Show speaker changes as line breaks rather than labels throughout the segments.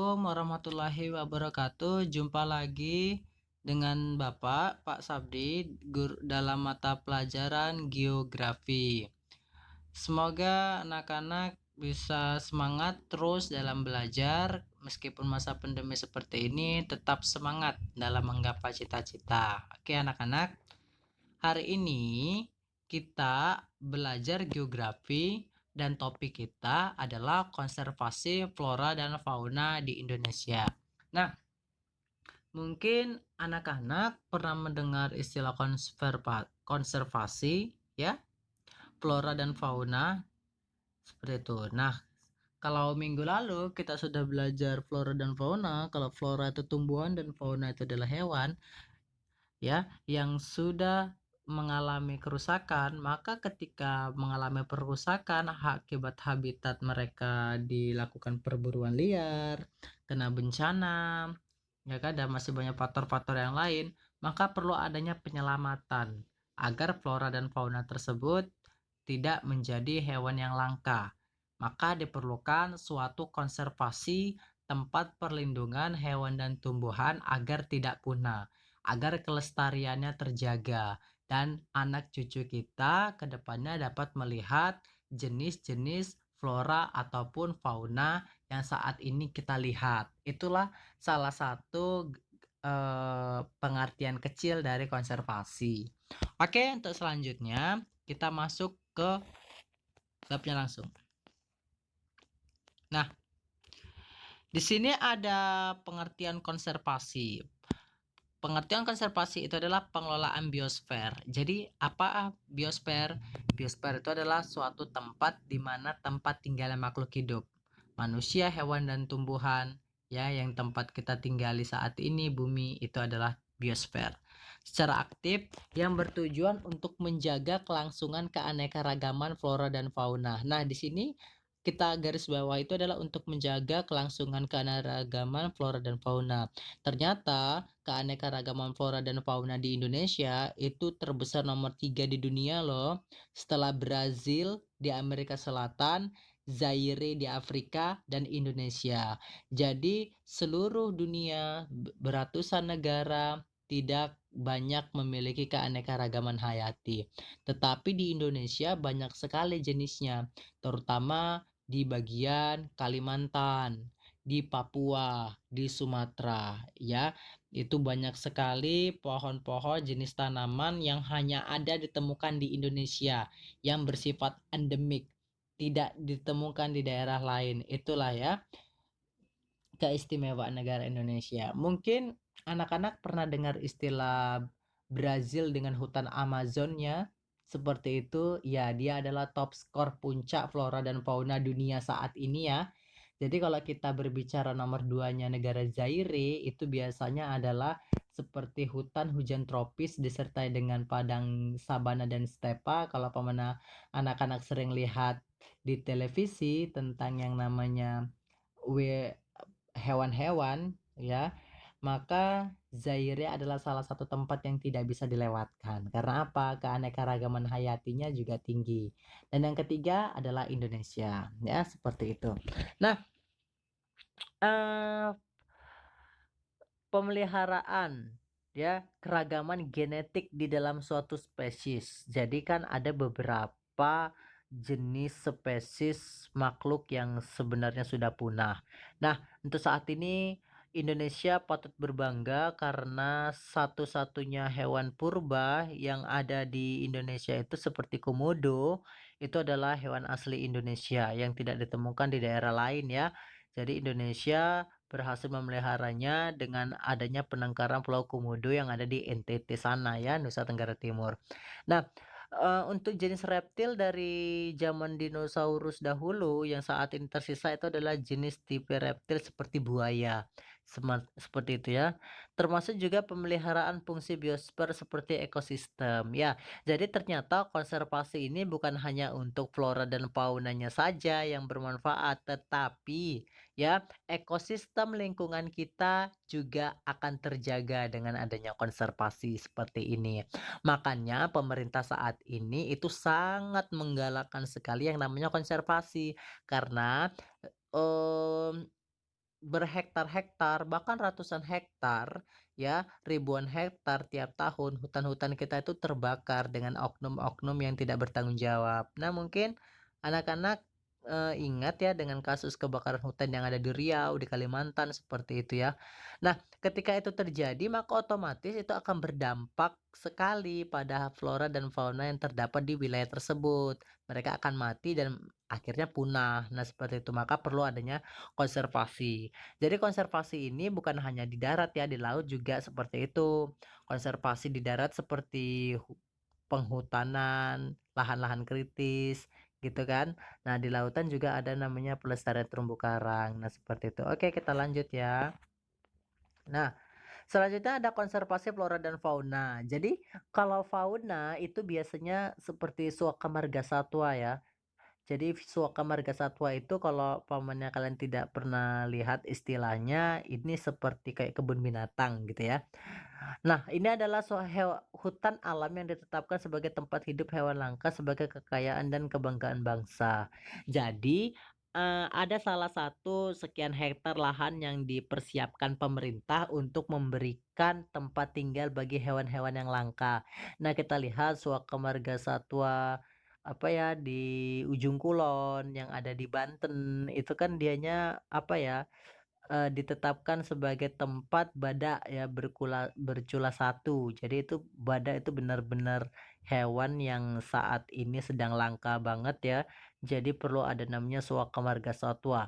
Assalamualaikum warahmatullahi wabarakatuh. Jumpa lagi dengan Bapak, Pak Sabdi, dalam mata pelajaran geografi. Semoga anak-anak bisa semangat terus dalam belajar, meskipun masa pandemi seperti ini, tetap semangat dalam menggapai cita-cita. Oke, anak-anak, hari ini kita belajar geografi dan topik kita adalah konservasi flora dan fauna di Indonesia. Nah, mungkin anak-anak pernah mendengar istilah konservasi ya, flora dan fauna seperti itu. Nah, kalau minggu lalu kita sudah belajar flora dan fauna, kalau flora itu tumbuhan dan fauna itu adalah hewan ya yang sudah mengalami kerusakan, maka ketika mengalami perusakan akibat habitat mereka dilakukan perburuan liar, kena bencana, ya kan, dan masih banyak faktor-faktor yang lain, maka perlu adanya penyelamatan agar flora dan fauna tersebut tidak menjadi hewan yang langka. Maka diperlukan suatu konservasi tempat perlindungan hewan dan tumbuhan agar tidak punah, agar kelestariannya terjaga, dan anak cucu kita ke depannya dapat melihat jenis-jenis flora ataupun fauna yang saat ini kita lihat. Itulah salah satu pengertian kecil dari konservasi. Oke, untuk selanjutnya kita masuk ke babnya langsung. Nah, di sini ada pengertian konservasi. Pengertian konservasi itu adalah pengelolaan biosfer. Jadi, apa biosfer? Biosfer itu adalah suatu tempat di mana tempat tinggalnya makhluk hidup. Manusia, hewan, dan tumbuhan, ya, yang tempat kita tinggali saat ini, bumi, itu adalah biosfer. Secara aktif, yang bertujuan untuk menjaga kelangsungan keanekaragaman flora dan fauna. Nah, di sini kita garis bawah itu adalah untuk menjaga kelangsungan keanekaragaman flora dan fauna. Ternyata keanekaragaman flora dan fauna di Indonesia itu terbesar nomor 3 di dunia loh. Setelah Brazil di Amerika Selatan, Zaire di Afrika, dan Indonesia. Jadi seluruh dunia beratusan negara tidak banyak memiliki keanekaragaman hayati. Tetapi di Indonesia banyak sekali jenisnya, terutama di bagian Kalimantan, di Papua, di Sumatera, ya. Itu banyak sekali pohon-pohon jenis tanaman yang hanya ada ditemukan di Indonesia yang bersifat endemik, tidak ditemukan di daerah lain. Itulah ya keistimewaan negara Indonesia. Mungkin anak-anak pernah dengar istilah Brazil dengan hutan Amazonnya. Seperti itu, ya, dia adalah top skor puncak flora dan fauna dunia saat ini ya. Jadi kalau kita berbicara nomor 2-nya negara Zaire, itu biasanya adalah seperti hutan hujan tropis disertai dengan padang sabana dan stepa. Kalau pemana anak-anak sering lihat di televisi tentang yang namanya hewan-hewan ya, maka Zaire adalah salah satu tempat yang tidak bisa dilewatkan. Karena apa? Keanekaragaman hayatinya juga tinggi. Dan yang ketiga adalah Indonesia, ya, seperti itu. Nah, pemeliharaan ya keragaman genetik di dalam suatu spesies. Jadi kan ada beberapa jenis spesies makhluk yang sebenarnya sudah punah. Nah, untuk saat ini Indonesia patut berbangga karena satu-satunya hewan purba yang ada di Indonesia itu seperti komodo, itu adalah hewan asli Indonesia yang tidak ditemukan di daerah lain ya. Jadi Indonesia berhasil memeliharanya dengan adanya penangkaran Pulau Komodo yang ada di NTT sana ya, Nusa Tenggara Timur. Nah, untuk jenis reptil dari zaman dinosaurus dahulu yang saat ini tersisa itu adalah jenis tipe reptil seperti buaya. Seperti itu ya. Termasuk juga pemeliharaan fungsi biosfer seperti ekosistem ya. Jadi ternyata konservasi ini bukan hanya untuk flora dan faunanya saja yang bermanfaat, tetapi ya ekosistem lingkungan kita juga akan terjaga dengan adanya konservasi seperti ini. Makanya pemerintah saat ini itu sangat menggalakkan sekali yang namanya konservasi karena em, berhektar-hektar, bahkan ratusan hektar, ya, ribuan hektar tiap tahun hutan-hutan kita itu terbakar dengan oknum-oknum yang tidak bertanggung jawab. Nah, mungkin anak-anak, ingat ya dengan kasus kebakaran hutan yang ada di Riau, di Kalimantan, seperti itu ya. Nah, ketika itu terjadi, maka otomatis itu akan berdampak sekali pada flora dan fauna yang terdapat di wilayah tersebut. Mereka akan mati dan akhirnya punah. Nah, seperti itu, maka perlu adanya konservasi. Jadi konservasi ini bukan hanya di darat ya, di laut juga seperti itu. Konservasi di darat seperti penghutanan, lahan-lahan kritis, gitu kan. Nah, di lautan juga ada namanya pelestarian terumbu karang. Nah, seperti itu. Oke, kita lanjut ya. Nah, selanjutnya ada konservasi flora dan fauna. Jadi, kalau fauna itu biasanya seperti suaka marga satwa ya. Jadi suaka marga satwa itu kalau pamannya kalian tidak pernah lihat istilahnya, ini seperti kayak kebun binatang gitu ya. Nah, ini adalah hutan alam yang ditetapkan sebagai tempat hidup hewan langka sebagai kekayaan dan kebanggaan bangsa. Jadi, ada salah satu sekian hektar lahan yang dipersiapkan pemerintah untuk memberikan tempat tinggal bagi hewan-hewan yang langka. Nah, kita lihat suaka marga satwa apa ya, di Ujung Kulon yang ada di Banten, itu kan dianya apa ya, ditetapkan sebagai tempat badak ya bercula satu. Jadi itu badak itu benar-benar hewan yang saat ini sedang langka banget ya. Jadi perlu ada namanya Suaka Marga Satwa.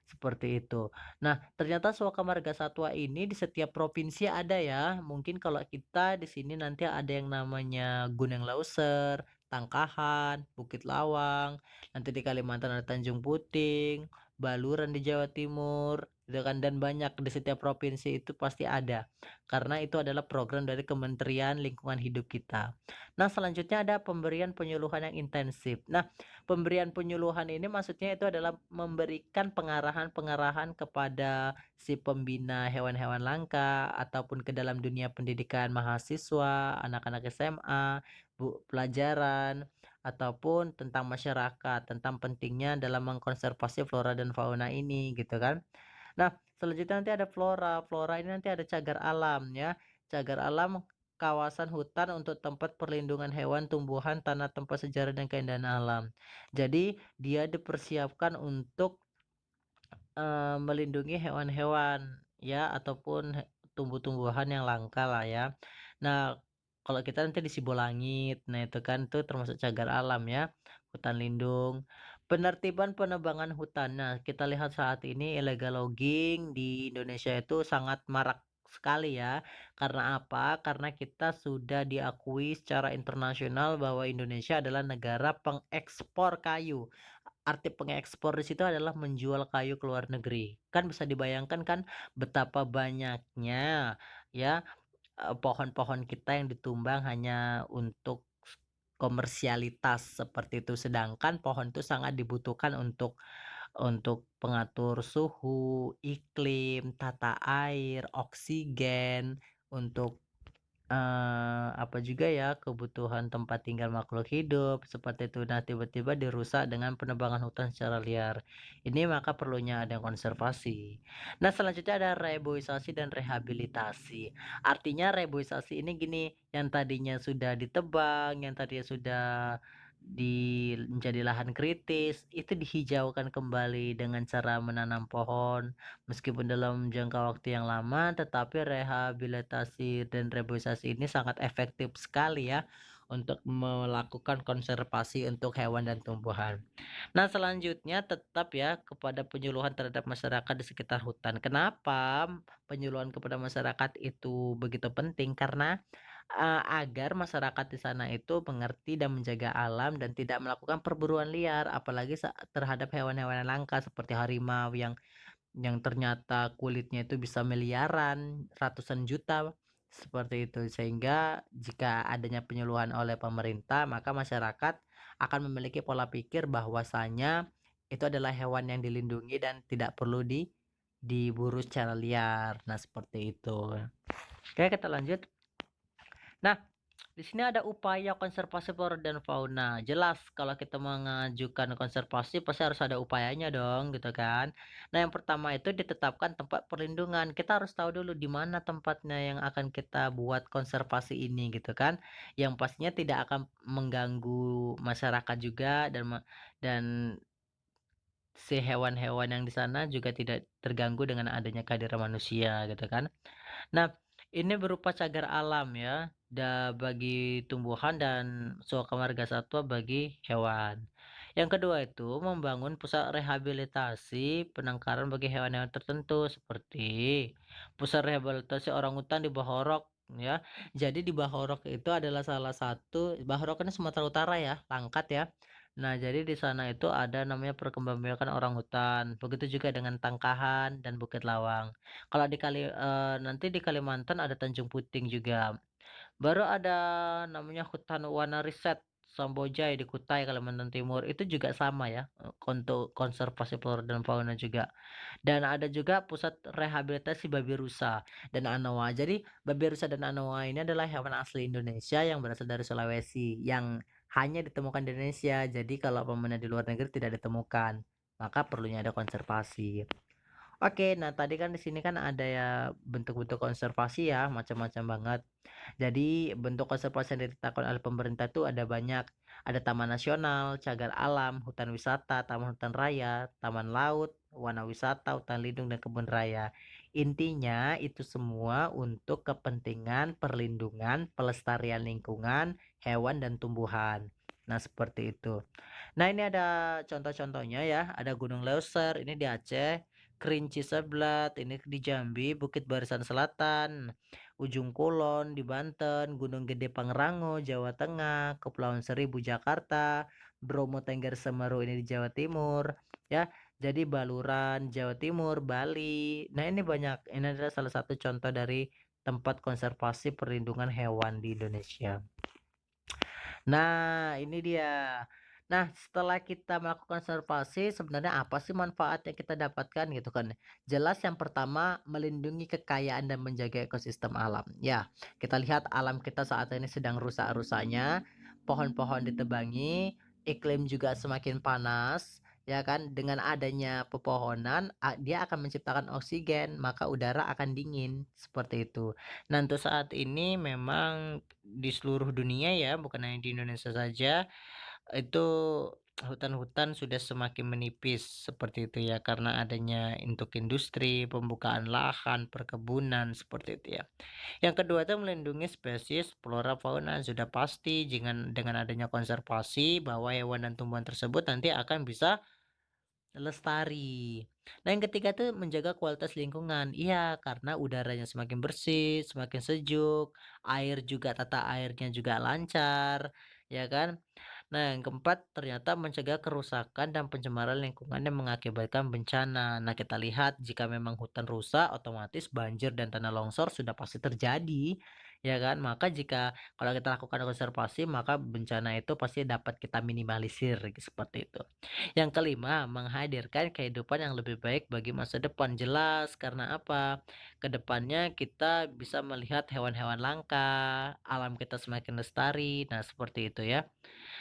Seperti itu. Nah, ternyata Suaka Marga Satwa ini di setiap provinsi ada ya. Mungkin kalau kita di sini nanti ada yang namanya Gunung Lauser, Tangkahan, Bukit Lawang, nanti di Kalimantan ada Tanjung Puting, Baluran di Jawa Timur, gitu kan, dan banyak di setiap provinsi itu pasti ada. Karena itu adalah program dari Kementerian Lingkungan Hidup kita. Nah, selanjutnya ada pemberian penyuluhan yang intensif. Nah, pemberian penyuluhan ini maksudnya itu adalah memberikan pengarahan-pengarahan kepada si pembina hewan-hewan langka ataupun ke dalam dunia pendidikan mahasiswa, anak-anak SMA, pelajaran ataupun tentang masyarakat, tentang pentingnya dalam mengkonservasi flora dan fauna ini gitu kan. Nah, selanjutnya nanti ada flora. Flora ini nanti ada cagar alam ya. Cagar alam kawasan hutan untuk tempat perlindungan hewan, tumbuhan, tanah tempat sejarah dan keindahan alam. Jadi dia dipersiapkan untuk melindungi hewan-hewan ya ataupun tumbuh-tumbuhan yang langka lah ya. Nah, kalau kita nanti di Sibolangit, nah itu kan tuh termasuk cagar alam ya, hutan lindung. Penertiban penebangan hutan. Nah, kita lihat saat ini illegal logging di Indonesia itu sangat marak sekali ya. Karena apa? Karena kita sudah diakui secara internasional bahwa Indonesia adalah negara pengekspor kayu. Arti pengekspor di situ adalah menjual kayu ke luar negeri. Kan bisa dibayangkan kan betapa banyaknya ya, pohon-pohon kita yang ditumbang hanya untuk komersialitas seperti itu. Sedangkan pohon itu sangat dibutuhkan untuk pengatur suhu, iklim, tata air, oksigen, untuk apa juga ya, kebutuhan tempat tinggal makhluk hidup, seperti itu. Nah, tiba-tiba dirusak dengan penebangan hutan secara liar. Ini maka perlunya ada konservasi. Nah, selanjutnya ada reboisasi dan rehabilitasi. Artinya reboisasi ini gini, yang tadinya sudah ditebang, yang tadinya sudah menjadi lahan kritis, itu dihijaukan kembali dengan cara menanam pohon. Meskipun dalam jangka waktu yang lama, tetapi rehabilitasi dan reboisasi ini sangat efektif sekali ya untuk melakukan konservasi untuk hewan dan tumbuhan. Nah, selanjutnya tetap ya kepada penyuluhan terhadap masyarakat di sekitar hutan. Kenapa penyuluhan kepada masyarakat itu begitu penting? Karena agar masyarakat di sana itu mengerti dan menjaga alam dan tidak melakukan perburuan liar, apalagi terhadap hewan-hewan yang langka seperti harimau yang ternyata kulitnya itu bisa miliaran, ratusan juta, seperti itu. Sehingga jika adanya penyuluhan oleh pemerintah, maka masyarakat akan memiliki pola pikir bahwasanya itu adalah hewan yang dilindungi dan tidak perlu diburu secara liar. Nah, seperti itu. Oke, kita lanjut. Nah, Di sini ada upaya konservasi flora dan fauna. Jelas kalau kita mengajukan konservasi pasti harus ada upayanya dong, gitu kan. Nah, yang pertama itu ditetapkan tempat perlindungan. Kita harus tahu dulu di mana tempatnya yang akan kita buat konservasi ini, gitu kan. Yang pastinya tidak akan mengganggu masyarakat juga dan si hewan-hewan yang di sana juga tidak terganggu dengan adanya kehadiran manusia, gitu kan. Nah, ini berupa cagar alam ya, bagi tumbuhan dan suaka margasatwa bagi hewan. Yang kedua itu membangun pusat rehabilitasi penangkaran bagi hewan-hewan tertentu seperti pusat rehabilitasi orangutan di Bahorok ya. Jadi di Bahorok itu adalah salah satu Bahorok ini Sumatera Utara ya, Langkat ya. Nah, jadi di sana itu ada namanya perkembangbiakan orangutan. Begitu juga dengan Tangkahan dan Bukit Lawang. Kalau nanti di Kalimantan ada Tanjung Puting juga. Baru ada namanya Hutan Wana Riset Sambojaya di Kutai, Kalimantan Timur. Itu juga sama ya, untuk konservasi flora dan fauna juga. Dan ada juga pusat rehabilitasi babi rusa dan anoa. Jadi babi rusa dan anoa ini adalah hewan asli Indonesia yang berasal dari Sulawesi yang hanya ditemukan di Indonesia. Jadi kalau pemanah di luar negeri tidak ditemukan, maka perlunya ada konservasi. Oke, nah tadi kan di sini kan ada ya bentuk-bentuk konservasi ya, macam-macam banget. Jadi bentuk konservasi yang ditetapkan oleh pemerintah itu ada banyak. Ada taman nasional, cagar alam, hutan wisata, taman hutan raya, taman laut, wana wisata, hutan lindung dan kebun raya. Intinya itu semua untuk kepentingan perlindungan, pelestarian lingkungan, hewan dan tumbuhan. Nah, seperti itu. Nah, ini ada contoh-contohnya ya. Ada Gunung Leuser, ini di Aceh. Kerinci Seblat, ini di Jambi, Bukit Barisan Selatan, Ujung Kulon di Banten, Gunung Gede Pangrango, Jawa Tengah, Kepulauan Seribu Jakarta, Bromo Tengger Semeru ini di Jawa Timur, ya. Jadi Baluran, Jawa Timur, Bali. Nah, ini banyak. Ini adalah salah satu contoh dari tempat konservasi perlindungan hewan di Indonesia. Nah, ini dia. Nah, setelah kita melakukan konservasi, sebenarnya apa sih manfaat yang kita dapatkan gitu kan? Jelas yang pertama melindungi kekayaan dan menjaga ekosistem alam. Ya, kita lihat alam kita saat ini sedang rusak-rusaknya, pohon-pohon ditebangi, iklim juga semakin panas, ya kan? Dengan adanya pepohonan, dia akan menciptakan oksigen, maka udara akan dingin, seperti itu. Nah, untuk saat ini memang di seluruh dunia ya, bukan hanya di Indonesia saja, itu hutan-hutan sudah semakin menipis seperti itu ya, karena adanya untuk industri, pembukaan lahan, perkebunan seperti itu ya. Yang kedua itu melindungi spesies flora fauna sudah pasti dengan adanya konservasi bahwa hewan dan tumbuhan tersebut nanti akan bisa lestari. Nah, yang ketiga tuh menjaga kualitas lingkungan. Iya, karena udaranya semakin bersih, semakin sejuk, air juga tata airnya juga lancar, ya kan? Nah, yang keempat ternyata mencegah kerusakan dan pencemaran lingkungan yang mengakibatkan bencana. Nah, kita lihat jika memang hutan rusak, otomatis banjir dan tanah longsor sudah pasti terjadi, ya kan? Maka jika kalau kita lakukan konservasi, maka bencana itu pasti dapat kita minimalisir seperti itu. Yang kelima, menghadirkan kehidupan yang lebih baik bagi masa depan. Jelas karena apa? Kedepannya kita bisa melihat hewan-hewan langka, alam kita semakin lestari. Nah, seperti itu ya.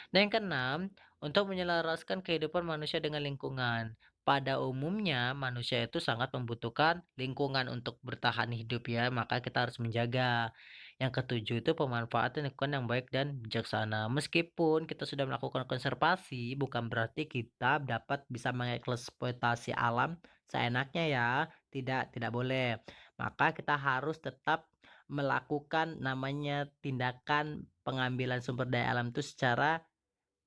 Nah, yang keenam, untuk menyelaraskan kehidupan manusia dengan lingkungan. Pada umumnya, manusia itu sangat membutuhkan lingkungan untuk bertahan hidup ya, maka kita harus menjaga. Yang ketujuh itu pemanfaatan lingkungan yang baik dan bijaksana. Meskipun kita sudah melakukan konservasi, bukan berarti kita dapat bisa mengeksploitasi alam seenaknya ya. Tidak, tidak boleh. Maka kita harus tetap melakukan namanya tindakan pengambilan sumber daya alam itu secara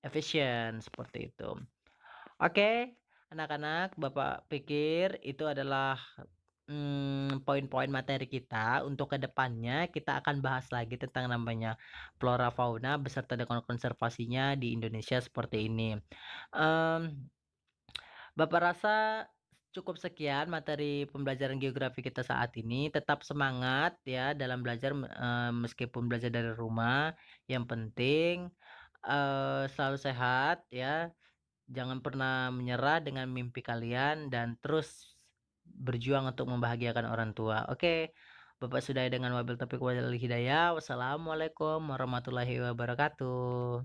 efisien, seperti itu. Oke, anak-anak, Bapak pikir itu adalah, poin-poin materi kita. Untuk kedepannya kita akan bahas lagi tentang namanya flora fauna beserta dengan konservasinya di Indonesia seperti ini. Mmm, Bapak rasa cukup sekian materi pembelajaran geografi kita saat ini. Tetap semangat ya dalam belajar, meskipun belajar dari rumah. Yang penting, selalu sehat ya. Jangan pernah menyerah dengan mimpi kalian dan terus berjuang untuk membahagiakan orang tua. Oke, Bapak sudah dengan wabil taufiq wal hidayah. Wassalamualaikum warahmatullahi wabarakatuh.